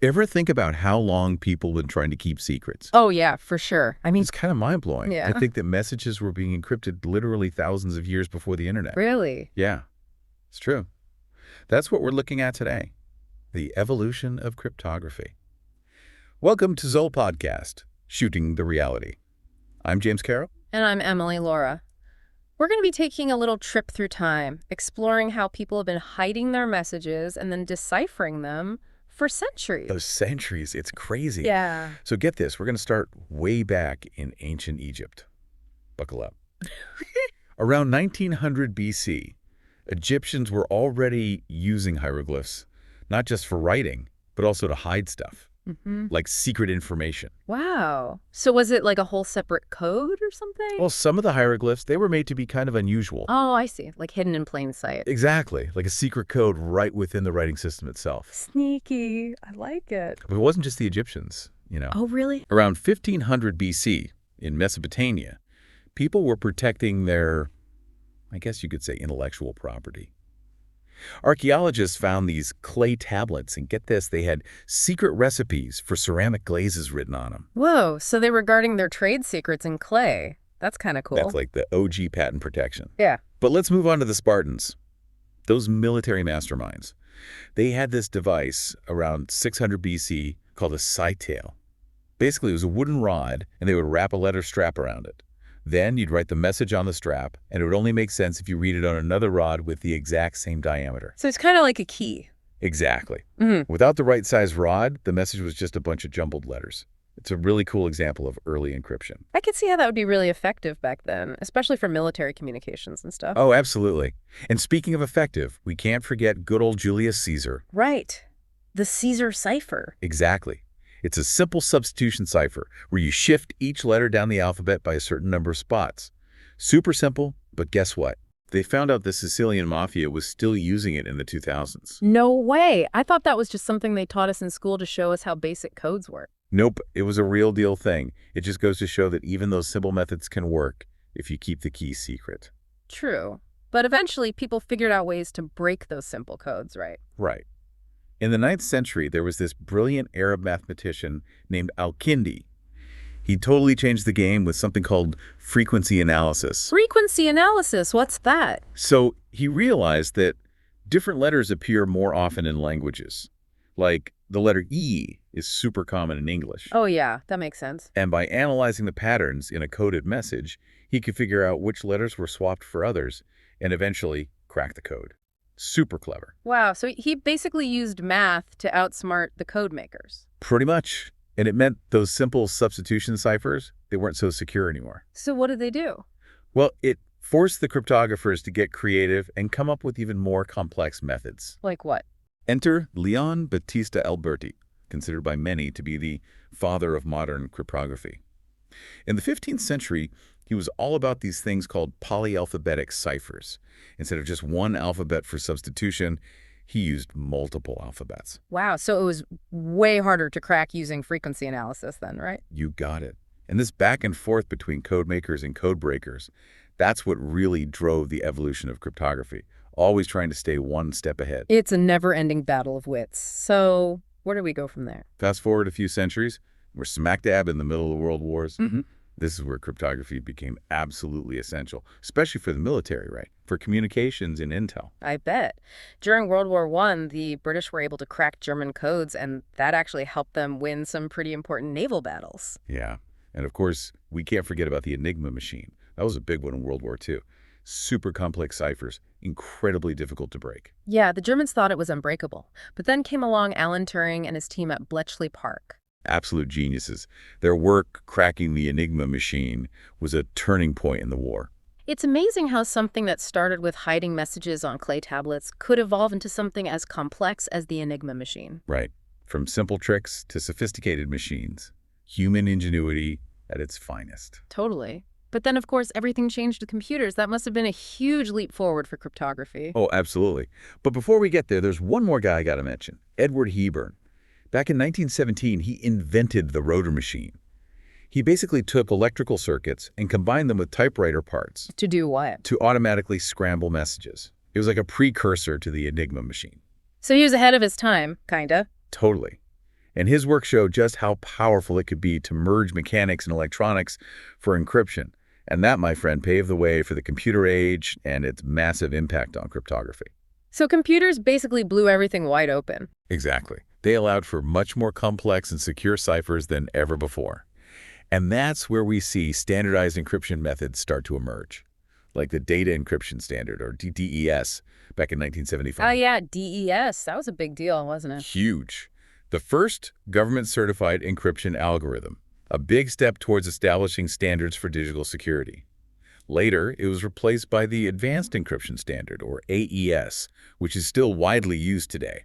Ever think about how long people have been trying to keep secrets? Oh, yeah, for sure. I mean, It's kind of mind-blowing. yeah. I think that messages were being encrypted literally thousands of years before the internet. Really? Yeah, it's true. That's what we're looking at today, the evolution of cryptography. Welcome to Zoll Podcast, Shooting the Reality. I'm James Carroll. And I'm Emily Laura. We're going to be taking a little trip through time, exploring how people have been hiding their messages and then deciphering them for centuries. Those centuries, it's crazy. Yeah. So get this, we're going to start way back in ancient Egypt. Buckle up. Around 1900 BC, Egyptians were already using hieroglyphs, not just for writing, but also to hide stuff, like secret information. Wow. So was it like a whole separate code or something? Well, some of the hieroglyphs, they were made to be kind of unusual. Oh, I see. Like hidden in plain sight. Exactly, like a secret code right within the writing system itself. Sneaky. I like it. But it wasn't just the Egyptians, you know. Oh, really? Around 1500 BC, in Mesopotamia, people were protecting their, I guess you could say, intellectual property. Archaeologists found these clay tablets, and get this, they had secret recipes for ceramic glazes written on them. Whoa. So they were guarding their trade secrets in clay. That's kind of cool. That's like the OG patent protection. Yeah. But let's move on to the Spartans, those military masterminds. They had this device around 600 BC called a Scytale. Basically, it was a wooden rod, and they would wrap a letter strap around it. Then you'd write the message on the strap, and it would only make sense if you read it on another rod with the exact same diameter. So it's kind of like a key. Exactly. Without the right size rod, the message was just a bunch of jumbled letters. It's a really cool example of early encryption. I could see how that would be really effective back then, especially for military communications and stuff. Oh, absolutely. And speaking of effective, we can't forget good old Julius Caesar. Right. The Caesar cipher. Exactly. It's a simple substitution cipher where you shift each letter down the alphabet by a certain number of spots. Super simple, but guess what? They found out the Sicilian mafia was still using it in the 2000s. No way. I thought that was just something they taught us in school to show us how basic codes work. Nope, it was a real deal thing. It just goes to show that even those simple methods can work if you keep the key secret. True. But eventually, people figured out ways to break those simple codes, right? Right. In the 9th century, there was this brilliant Arab mathematician named Al-Kindi. He totally changed the game with something called frequency analysis. Frequency analysis, what's that? So he realized that different letters appear more often in languages. Like the letter E is super common in English. Oh yeah, that makes sense. And by analyzing the patterns in a coded message, he could figure out which letters were swapped for others and eventually crack the code. Super clever. Wow, so he basically used math to outsmart the code makers. Pretty much. And it meant those simple substitution ciphers, they weren't so secure anymore. So what did they do? Well, it forced the cryptographers to get creative and come up with even more complex methods. Like what? Enter Leon Battista Alberti, considered by many to be the father of modern cryptography. In the 15th century, he was all about these things called polyalphabetic ciphers. Instead of just one alphabet for substitution, he used multiple alphabets. Wow, so it was way harder to crack using frequency analysis then, right? You got it. And this back and forth between code makers and code breakers, that's what really drove the evolution of cryptography, always trying to stay one step ahead. It's a never-ending battle of wits. So where do we go from there? Fast forward a few centuries, we're smack dab in the middle of the world wars. This is where cryptography became absolutely essential, especially for the military, right? For communications and intel. I bet. During World War I, the British were able to crack German codes, and that actually helped them win some pretty important naval battles. Yeah. And of course, we can't forget about the Enigma machine. That was a big one in World War II. Super complex ciphers, incredibly difficult to break. Yeah, the Germans thought it was unbreakable. But then came along Alan Turing and his team at Bletchley Park. Absolute geniuses. Their work cracking the Enigma machine was a turning point in the war. It's amazing how something that started with hiding messages on clay tablets could evolve into something as complex as the Enigma machine. Right. From simple tricks to sophisticated machines. Human ingenuity at its finest. Totally. But then, of course, everything changed with computers. That must have been a huge leap forward for cryptography. Oh, absolutely. But before we get there, there's one more guy I got to mention. Edward Heebern. Back in 1917, he invented the Rotor machine. He basically took electrical circuits and combined them with typewriter parts. To do what? To automatically scramble messages. It was like a precursor to the Enigma machine. So he was ahead of his time, kinda. Totally. And his work showed just how powerful it could be to merge mechanics and electronics for encryption. And that, my friend, paved the way for the computer age and its massive impact on cryptography. So computers basically blew everything wide open. Exactly. They allowed for much more complex and secure ciphers than ever before. And that's where we see standardized encryption methods start to emerge, like the Data Encryption Standard, or DES, back in 1975. Oh, yeah, DES. That was a big deal, wasn't it? Huge. The first government-certified encryption algorithm, a big step towards establishing standards for digital security. Later, it was replaced by the Advanced Encryption Standard, or AES, which is still widely used today.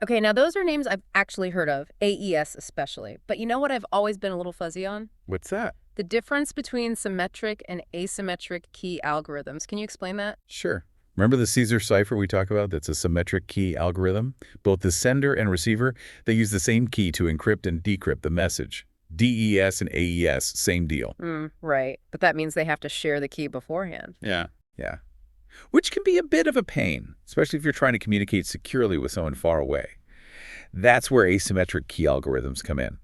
Okay, now those are names I've actually heard of, AES especially. But you know what I've always been a little fuzzy on? What's that? The difference between symmetric and asymmetric key algorithms. Can you explain that? Sure. Remember the Caesar cipher we talked about? That's a symmetric key algorithm. Both the sender and receiver, they use the same key to encrypt and decrypt the message. DES and AES, same deal. Right. But that means they have to share the key beforehand. Yeah. Which can be a bit of a pain, especially if you're trying to communicate securely with someone far away. That's where asymmetric key algorithms come in.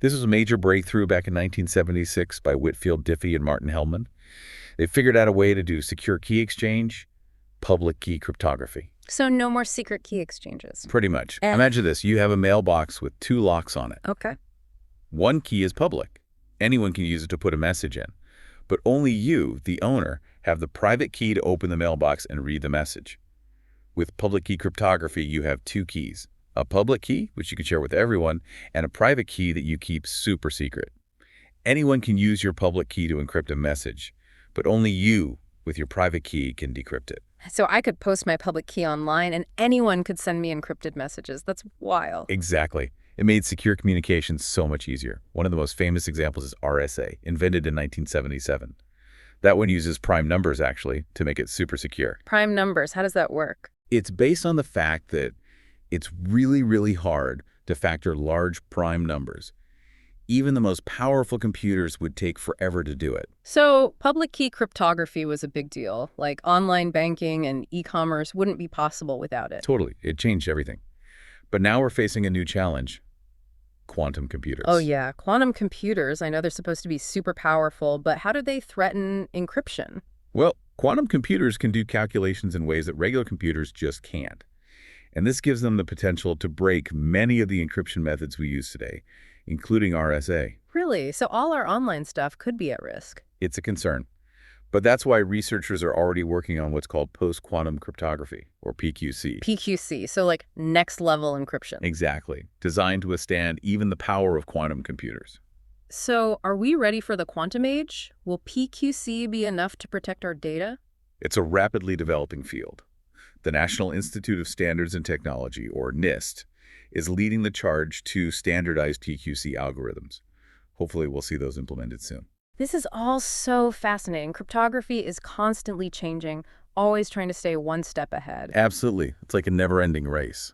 This was a major breakthrough back in 1976 by Whitfield Diffie and Martin Hellman. They figured out a way to do secure key exchange, public key cryptography. So no more secret key exchanges. Pretty much. Imagine this. You have a mailbox with 2 locks on it. Okay. One key is public. Anyone can use it to put a message in. But only you, the owner, have the private key to open the mailbox and read the message. With public key cryptography, you have 2 keys. A public key, which you can share with everyone, and a private key that you keep super secret. Anyone can use your public key to encrypt a message, but only you, with your private key, can decrypt it. So I could post my public key online and anyone could send me encrypted messages. That's wild. Exactly. It made secure communication so much easier. One of the most famous examples is RSA, invented in 1977. That one uses prime numbers, actually, to make it super secure. Prime numbers, how does that work? It's based on the fact that it's really, really hard to factor large prime numbers. Even the most powerful computers would take forever to do it. So public key cryptography was a big deal. Like online banking and e-commerce wouldn't be possible without it. Totally. It changed everything. But now we're facing a new challenge. Quantum computers. Oh, yeah. Quantum computers, I know they're supposed to be super powerful, but how do they threaten encryption? Well, quantum computers can do calculations in ways that regular computers just can't. And this gives them the potential to break many of the encryption methods we use today, including RSA. Really? So all our online stuff could be at risk? It's a concern. But that's why researchers are already working on what's called post-quantum cryptography, or PQC. PQC, so like next level encryption. Exactly. Designed to withstand even the power of quantum computers. So are we ready for the quantum age? Will PQC be enough to protect our data? It's a rapidly developing field. The National Institute of Standards and Technology, or NIST, is leading the charge to standardize PQC algorithms. Hopefully we'll see those implemented soon. This is all so fascinating. Cryptography is constantly changing, always trying to stay one step ahead. Absolutely. It's like a never-ending race.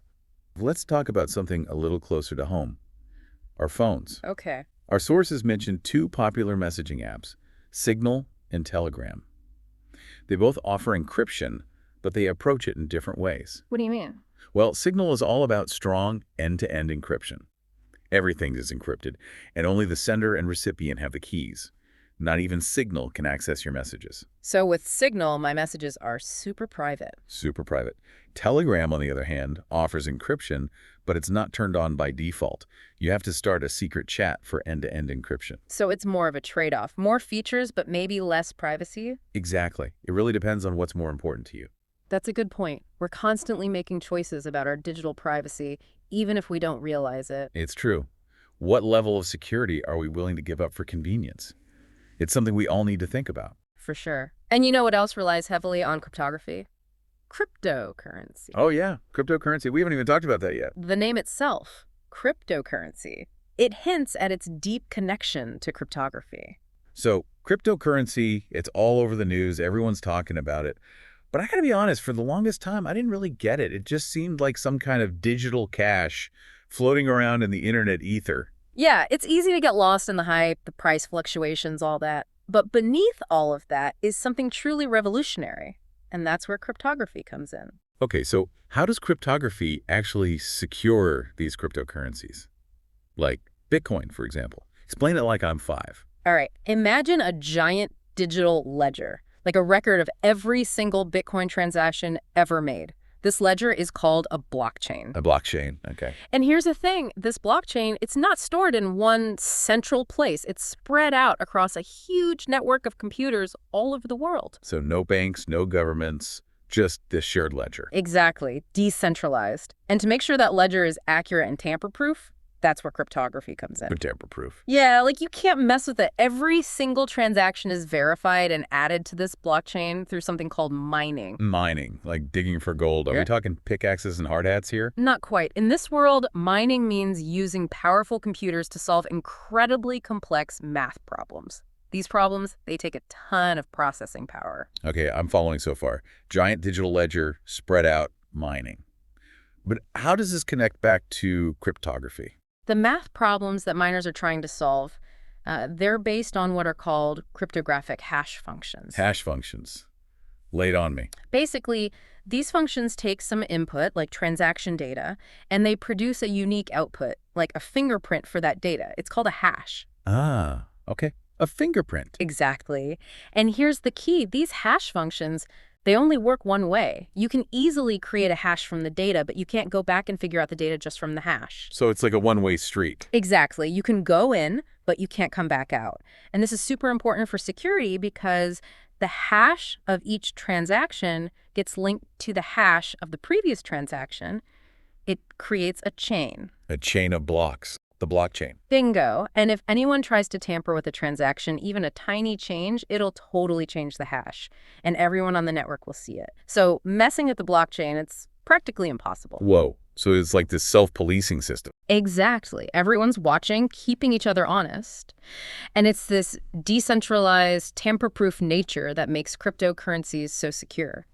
Let's talk about something a little closer to home. Our phones. Okay. Our sources mentioned 2 popular messaging apps, Signal and Telegram. They both offer encryption, but they approach it in different ways. What do you mean? Well, Signal is all about strong end-to-end encryption. Everything is encrypted, and only the sender and recipient have the keys. Not even Signal can access your messages. So with Signal, my messages are super private. Super private. Telegram, on the other hand, offers encryption, but it's not turned on by default. You have to start a secret chat for end-to-end encryption. So it's more of a trade-off. More features, but maybe less privacy? Exactly. It really depends on what's more important to you. That's a good point. We're constantly making choices about our digital privacy, even if we don't realize it. It's true. What level of security are we willing to give up for convenience? It's something we all need to think about. For sure. And you know what else relies heavily on cryptography? Cryptocurrency. Oh, yeah. Cryptocurrency. We haven't even talked about that yet. The name itself, cryptocurrency, it hints at its deep connection to cryptography. So, cryptocurrency, it's all over the news. Everyone's talking about it. But I gotta be honest, for the longest time, I didn't really get it. It just seemed like some kind of digital cash floating around in the internet ether. Yeah, it's easy to get lost in the hype, the price fluctuations, all that. But beneath all of that is something truly revolutionary. And that's where cryptography comes in. Okay, so how does cryptography actually secure these cryptocurrencies? Like Bitcoin, for example. Explain it like I'm 5. All right, imagine a giant digital ledger, like a record of every single Bitcoin transaction ever made. This ledger is called a blockchain. A blockchain, okay. And here's the thing, this blockchain, it's not stored in one central place. It's spread out across a huge network of computers all over the world. So no banks, no governments, just this shared ledger. Exactly, decentralized. And to make sure that ledger is accurate and tamper-proof, that's where cryptography comes in. Tamper-proof. Yeah, like you can't mess with it. Every single transaction is verified and added to this blockchain through something called mining. Mining, like digging for gold. Are we talking pickaxes and hard hats here? Not quite. In this world, mining means using powerful computers to solve incredibly complex math problems. These problems, they take a ton of processing power. Okay, I'm following so far. Giant digital ledger, spread out, mining. But how does this connect back to cryptography? The math problems that miners are trying to solve, they're based on what are called cryptographic hash functions. Hash functions. Lay it on me. Basically, these functions take some input, like transaction data, and they produce a unique output, like a fingerprint for that data. It's called a hash. Ah, okay. A fingerprint. Exactly. And here's the key. These hash functions, they only work one way. You can easily create a hash from the data, but you can't go back and figure out the data just from the hash. So it's like a one-way street. Exactly. You can go in, but you can't come back out. And this is super important for security because the hash of each transaction gets linked to the hash of the previous transaction. It creates a chain. A chain of blocks. The blockchain. Bingo. And if anyone tries to tamper with a transaction, even a tiny change, it'll totally change the hash. And everyone on the network will see it. So messing with the blockchain, it's practically impossible. Whoa. So it's like this self-policing system. Exactly. Everyone's watching, keeping each other honest. And it's this decentralized, tamper-proof nature that makes cryptocurrencies so secure.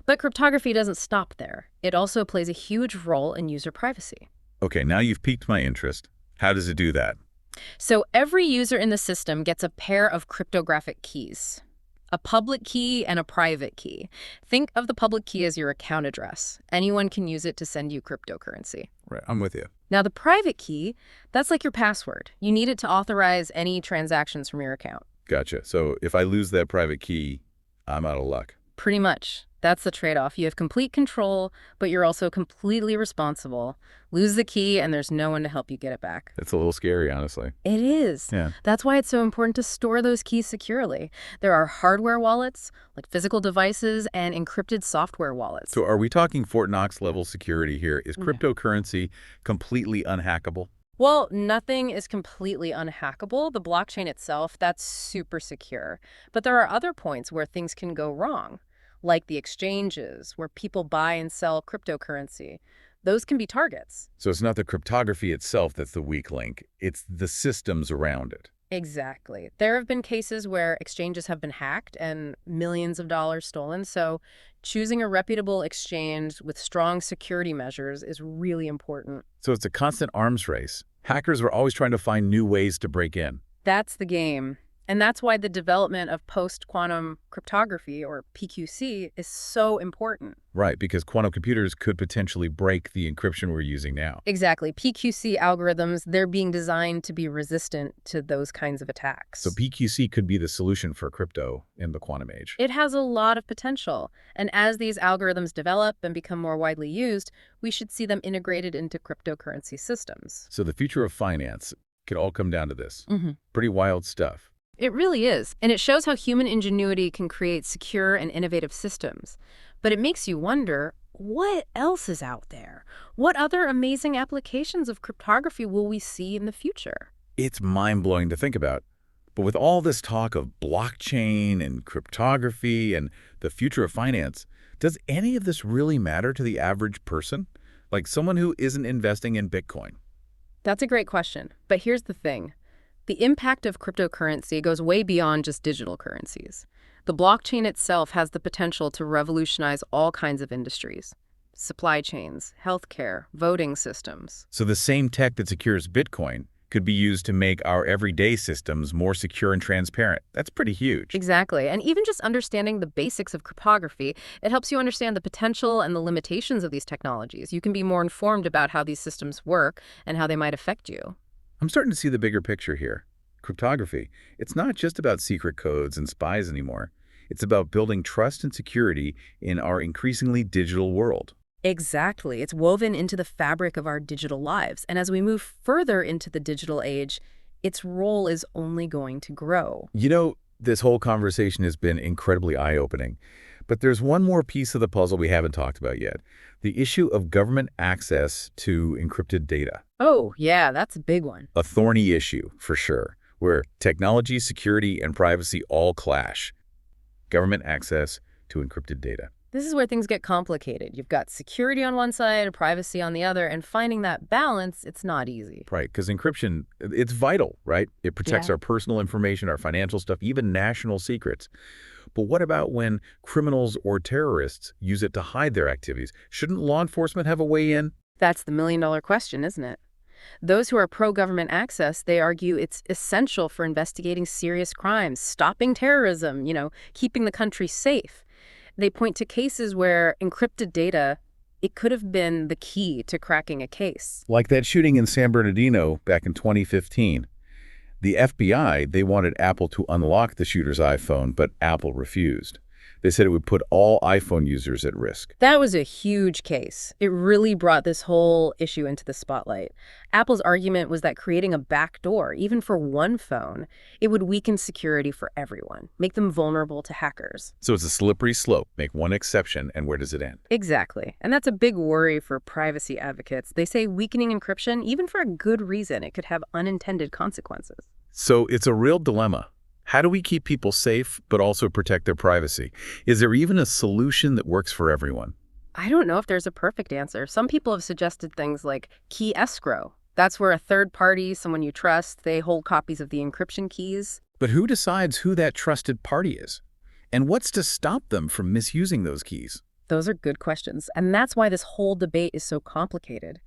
But cryptography doesn't stop there. It also plays a huge role in user privacy. Okay, now you've piqued my interest. How does it do that? So every user in the system gets a pair of cryptographic keys, a public key and a private key. Think of the public key as your account address. Anyone can use it to send you cryptocurrency. Right, I'm with you. Now, the private key, that's like your password. You need it to authorize any transactions from your account. Gotcha. So if I lose that private key, I'm out of luck. Pretty much. That's the trade-off. You have complete control, but you're also completely responsible. Lose the key, and there's no one to help you get it back. It's a little scary, honestly. It is. Yeah. That's why it's so important to store those keys securely. There are hardware wallets, like physical devices, and encrypted software wallets. So are we talking Fort Knox level security here? Is cryptocurrency completely unhackable? Well, nothing is completely unhackable. The blockchain itself, that's super secure. But there are other points where things can go wrong, like the exchanges, where people buy and sell cryptocurrency. Those can be targets. So it's not the cryptography itself that's the weak link. It's the systems around it. Exactly. There have been cases where exchanges have been hacked and millions of dollars stolen. So choosing a reputable exchange with strong security measures is really important. So it's a constant arms race. Hackers are always trying to find new ways to break in. That's the game. And that's why the development of post-quantum cryptography, or PQC, is so important. Right, because quantum computers could potentially break the encryption we're using now. Exactly. PQC algorithms, they're being designed to be resistant to those kinds of attacks. So PQC could be the solution for crypto in the quantum age. It has a lot of potential. And as these algorithms develop and become more widely used, we should see them integrated into cryptocurrency systems. So the future of finance could all come down to this. Pretty wild stuff. It really is, and it shows how human ingenuity can create secure and innovative systems. But it makes you wonder, what else is out there? What other amazing applications of cryptography will we see in the future? It's mind-blowing to think about. But with all this talk of blockchain and cryptography and the future of finance, does any of this really matter to the average person? Like someone who isn't investing in Bitcoin? That's a great question. But here's the thing. The impact of cryptocurrency goes way beyond just digital currencies. The blockchain itself has the potential to revolutionize all kinds of industries. Supply chains, healthcare, voting systems. So the same tech that secures Bitcoin could be used to make our everyday systems more secure and transparent. That's pretty huge. Exactly. And even just understanding the basics of cryptography, it helps you understand the potential and the limitations of these technologies. You can be more informed about how these systems work and how they might affect you. I'm starting to see the bigger picture here. Cryptography, it's not just about secret codes and spies anymore. It's about building trust and security in our increasingly digital world. Exactly. It's woven into the fabric of our digital lives. And as we move further into the digital age, its role is only going to grow. You know, this whole conversation has been incredibly eye-opening. But there's one more piece of the puzzle we haven't talked about yet, the issue of government access to encrypted data. Oh, yeah, that's a big one. A thorny issue, for sure, where technology, security, and privacy all clash. Government access to encrypted data. This is where things get complicated. You've got security on one side, privacy on the other, and finding that balance, it's not easy. Right, because encryption, it's vital, right? It protects Yeah. our personal information, our financial stuff, even national secrets. But what about when criminals or terrorists use it to hide their activities? Shouldn't law enforcement have a way in? That's the million-dollar question, isn't it? Those who are pro-government access, they argue it's essential for investigating serious crimes, stopping terrorism, keeping the country safe. They point to cases where encrypted data, it could have been the key to cracking a case. Like that shooting in San Bernardino back in 2015. The FBI, they wanted Apple to unlock the shooter's iPhone, but Apple refused. They said it would put all iPhone users at risk. That was a huge case. It really brought this whole issue into the spotlight. Apple's argument was that creating a backdoor, even for one phone, it would weaken security for everyone, make them vulnerable to hackers. So it's a slippery slope. Make one exception, and where does it end? Exactly. And that's a big worry for privacy advocates. They say weakening encryption, even for a good reason, it could have unintended consequences. So it's a real dilemma. How do we keep people safe, but also protect their privacy? Is there even a solution that works for everyone? I don't know if there's a perfect answer. Some people have suggested things like key escrow. That's where a third party, someone you trust, they hold copies of the encryption keys. But who decides who that trusted party is? And what's to stop them from misusing those keys? Those are good questions. And that's why this whole debate is so complicated.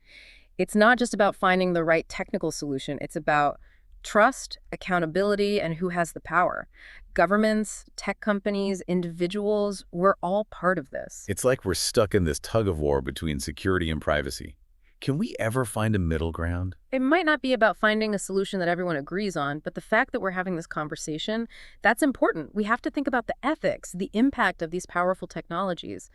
It's not just about finding the right technical solution. It's about trust, accountability, and who has the power. Governments, tech companies, individuals, we're all part of this. It's like we're stuck in this tug-of-war between security and privacy. Can we ever find a middle ground? It might not be about finding a solution that everyone agrees on, but the fact that we're having this conversation, that's important. We have to think about the ethics, the impact of these powerful technologies.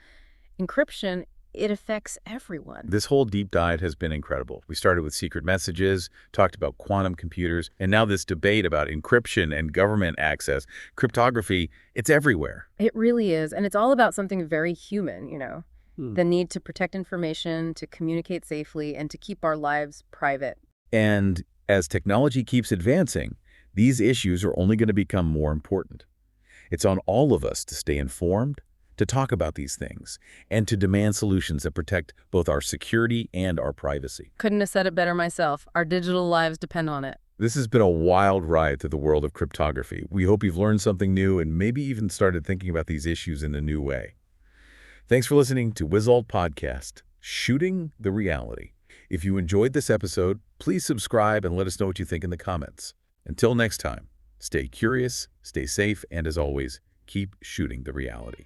Encryption, it affects everyone. This whole deep dive has been incredible. We started with secret messages, talked about quantum computers, and now this debate about encryption and government access. Cryptography, it's everywhere. It really is, and it's all about something very human, the need to protect information, to communicate safely, and to keep our lives private. And as technology keeps advancing, these issues are only going to become more important. It's on all of us to stay informed, to talk about these things, and to demand solutions that protect both our security and our privacy. Couldn't have said it better myself. Our digital lives depend on it. This has been a wild ride through the world of cryptography. We hope you've learned something new and maybe even started thinking about these issues in a new way. Thanks for listening to WWII Podcast, Shooting the Reality. If you enjoyed this episode, please subscribe and let us know what you think in the comments. Until next time, stay curious, stay safe, and as always, keep shooting the reality.